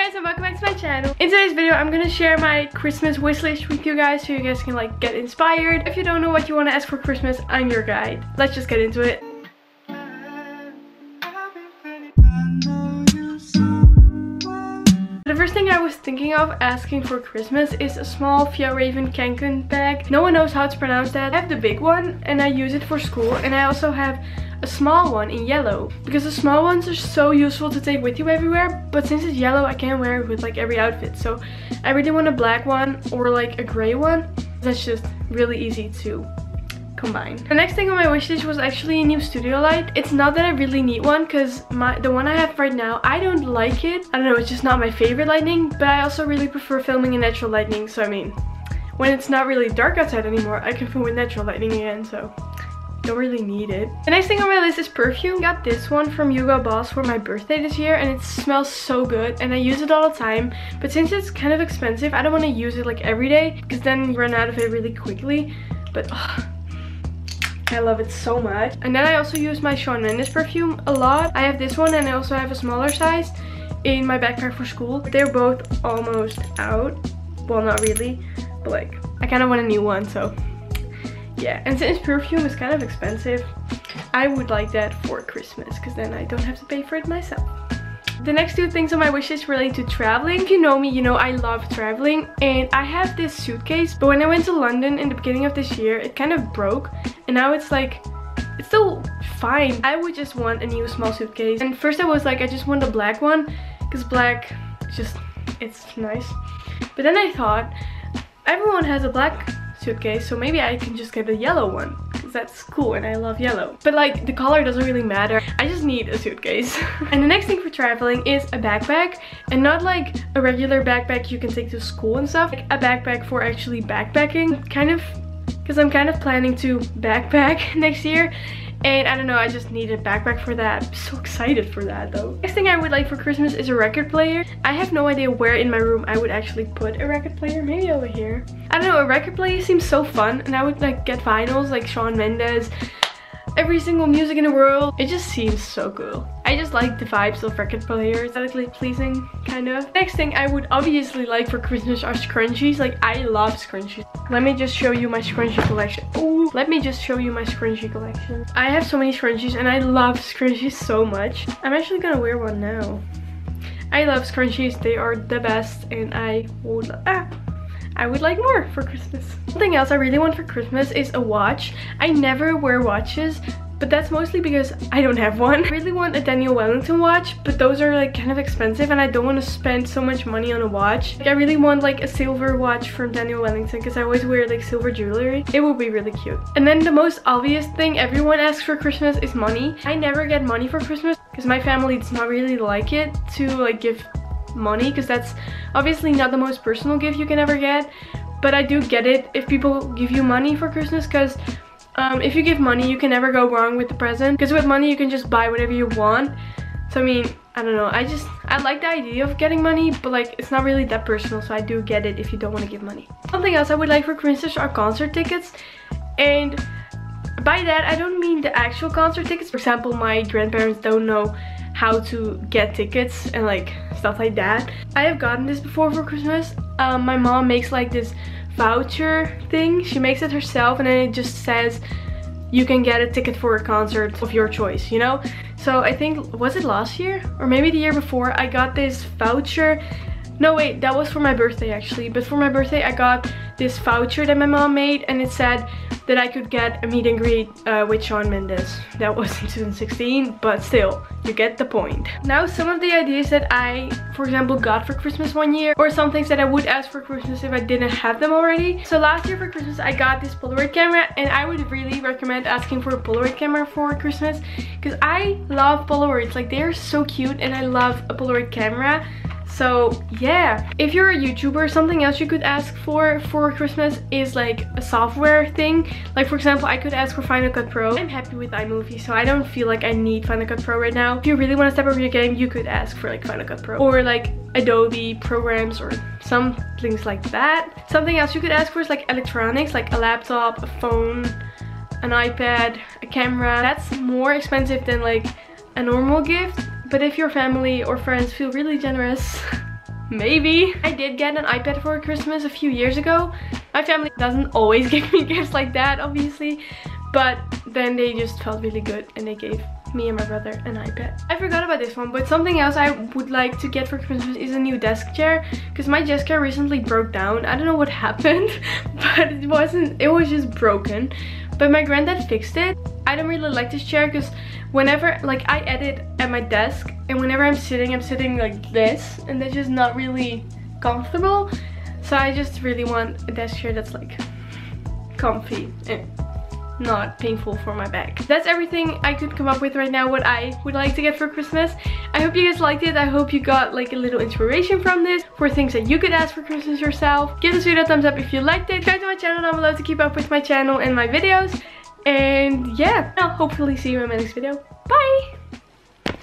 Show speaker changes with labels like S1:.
S1: guys, and welcome back to my channel. In today's video, I'm gonna share my Christmas wish list with you guys so you guys can like get inspired. If you don't know what you want to ask for Christmas, I'm your guide. Let's just get into it. The first thing I was thinking of asking for Christmas is a small Fjällräven Kanken bag. No one knows how to pronounce that. I have the big one and I use it for school, and I also have a small one in yellow because the small ones are so useful to take with you everywhere, but since it's yellow I can't wear it with like every outfit, so I really want a black one or like a gray one. That's just really easy to combine. The next thing on my wish list was actually a new studio light. It's not that I really need one because the one I have right now, I don't like it. I don't know, it's just not my favorite lighting, but I also really prefer filming in natural lighting, so I mean, when it's not really dark outside anymore, I can film with natural lighting again, so don't really need it. The next thing on my list is perfume. I got this one from Hugo Boss for my birthday this year, and it smells so good and I use it all the time, but since it's kind of expensive, I don't want to use it like every day because then you run out of it really quickly, but I love it so much. And then I also use my Shawn Mendes perfume a lot. I have this one and I also have a smaller size in my backpack for school. They're both almost out. Well, not really, but like I kind of want a new one, so yeah. And since perfume is kind of expensive, I would like that for Christmas because then I don't have to pay for it myself. The next two things on my wish list relate to traveling. If you know me, you know I love traveling, and I have this suitcase, but when I went to London in the beginning of this year, it kind of broke, and now it's like, it's still fine. I would just want a new small suitcase, and first I was like, I just want a black one because black it's nice, but then I thought everyone has a black suitcase, so maybe I can just get a yellow one because that's cool and I love yellow, but like the color doesn't really matter. I just need a suitcase. And the next thing for traveling is a backpack, and not like a regular backpack you can take to school and stuff, like a backpack for actually backpacking, kind of, because I'm kind of planning to backpack next year, and I don't know, I just need a backpack for that. I'm so excited for that though. Next thing I would like for Christmas is a record player. I have no idea where in my room I would actually put a record player. Maybe over here. I don't know, a record player seems so fun, and I would like get vinyls like Shawn Mendes, every single music in the world. It just seems so cool. I just like the vibes of record players, aesthetically pleasing, kind of. Next thing I would obviously like for Christmas are scrunchies. Like I love scrunchies. Let me just show you my scrunchie collection. Oh, let me just show you my scrunchie collection. I have so many scrunchies and I love scrunchies so much. I'm actually gonna wear one now. I love scrunchies, they are the best, and I would like more for Christmas. Something else I really want for Christmas is a watch. I never wear watches, but that's mostly because I don't have one. I really want a Daniel Wellington watch, but those are like kind of expensive and I don't want to spend so much money on a watch. Like, I really want like a silver watch from Daniel Wellington because I always wear like silver jewelry. It will be really cute. And then the most obvious thing everyone asks for Christmas is money. I never get money for Christmas because my family does not really like it to like give money, because that's obviously not the most personal gift you can ever get, but I do get it if people give you money for Christmas, because if you give money you can never go wrong with the present, because with money you can just buy whatever you want. So I mean, I don't know, I like the idea of getting money, but like it's not really that personal, so I do get it if you don't want to give money. Something else I would like for Christmas are concert tickets, and by that I don't mean the actual concert tickets. For example, my grandparents don't know how to get tickets and like stuff like that. I have gotten this before for Christmas. My mom makes like this voucher thing. She makes it herself, and then it just says you can get a ticket for a concert of your choice, you know? So I think, was it last year or maybe the year before, I got this voucher. No wait, that was for my birthday actually, but for my birthday I got this voucher that my mom made, and it said that I could get a meet and greet with Shawn Mendes. That was in 2016, but still, you get the point. Now some of the ideas that I, for example, got for Christmas one year, or some things that I would ask for Christmas if I didn't have them already. So last year for Christmas I got this Polaroid camera, and I would really recommend asking for a Polaroid camera for Christmas because I love Polaroids. Like, they're so cute and I love a Polaroid camera. So yeah, if you're a YouTuber, something else you could ask for Christmas is like a software thing. Like for example, I could ask for Final Cut Pro. I'm happy with iMovie, so I don't feel like I need Final Cut Pro right now. If you really want to step up your game, you could ask for like Final Cut Pro or like Adobe programs or some things like that. Something else you could ask for is like electronics, like a laptop, a phone, an iPad, a camera. That's more expensive than like a normal gift. But if your family or friends feel really generous, maybe. I did get an iPad for Christmas a few years ago. My family doesn't always give me gifts like that, obviously, but then they just felt really good and they gave me and my brother an iPad. I forgot about this one, but something else I would like to get for Christmas is a new desk chair, because my desk chair recently broke down. I don't know what happened, but it was just broken. But my granddad fixed it. I don't really like this chair because whenever, like, I edit at my desk, and whenever I'm sitting like this, and that's just not really comfortable. So I just really want a desk chair that's like comfy and not painful for my back. That's everything I could come up with right now what I would like to get for Christmas. I hope you guys liked it. I hope you got like a little inspiration from this for things that you could ask for Christmas yourself. Give this video a thumbs up if you liked it. Subscribe to my channel down below to keep up with my channel and my videos. And yeah, I'll hopefully see you in my next video. Bye!